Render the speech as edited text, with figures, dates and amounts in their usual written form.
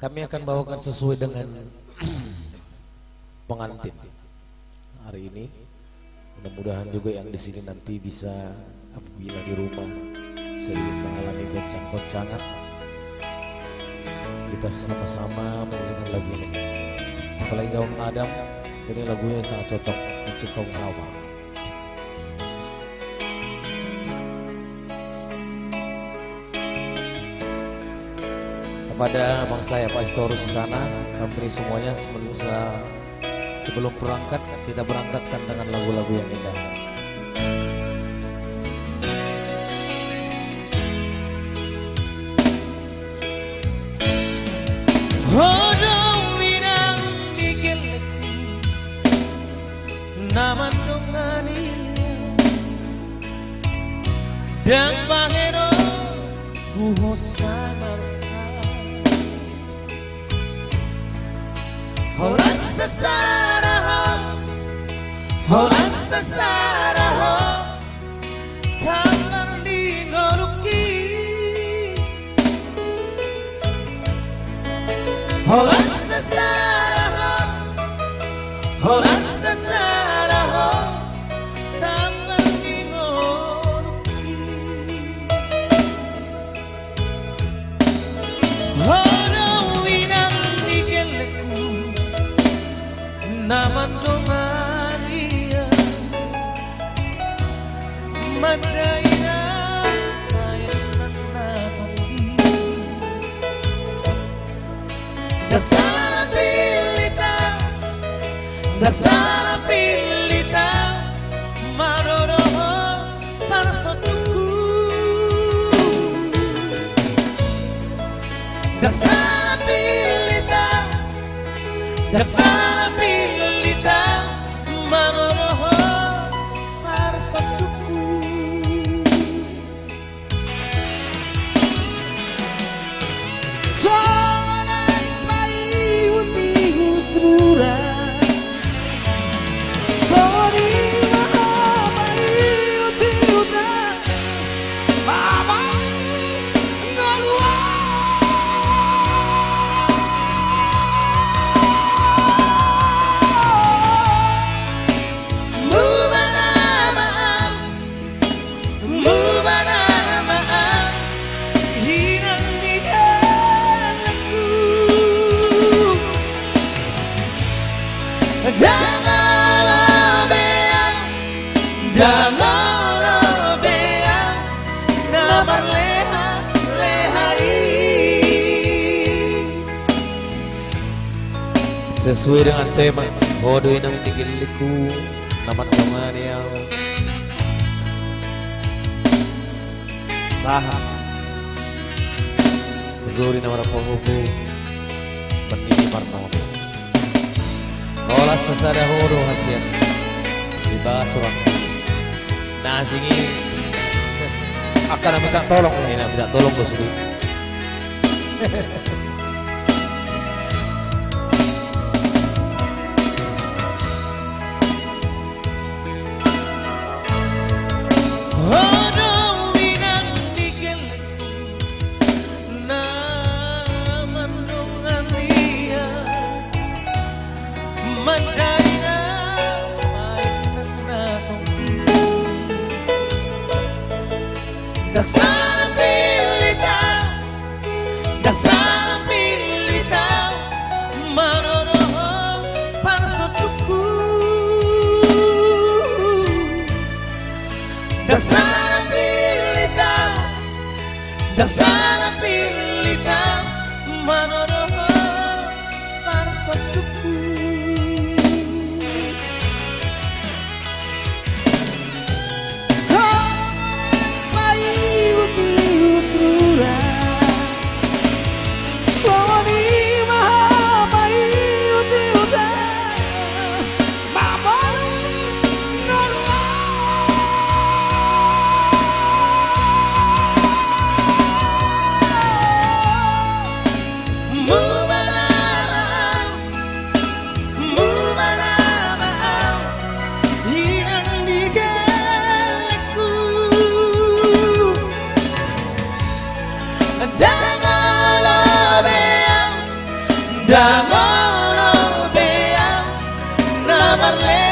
Kami akan bawakan sesuai dengan pengantin hari ini. Mudah-mudahan juga yang di sini nanti bisa apabila di rumah sering mengalami goncang-goncangan, kita sama-sama menyanyikan lagu ini. Apalagi kaum Adam, ini lagunya sangat cocok untuk kaum Hawa. Kepada bang saya Pak Istorus di sana, kami semuanya sebelum berangkat kita berangkatkan dengan lagu-lagu yang indah. Naman dungani dan pangero buhosa marsa hola sasaraho kamar lingoruki hola sasaraho naman Maria Madayna ayat natonggi dasar pilita maroro parsotuku dasar pilita maroro parsotuku sonai mai uti utrura sesuai dengan tema bodoh yang tinggiku naman kemaniau saha seguri nama rapohoku menini marnomo olah sesada horo hasil dibahas surang nah sini akan minta tolong ini minta tolong bos dulu. Dasar pilita maroro parsotuku dasar pilita maroro parsotuku Dangono bea namarle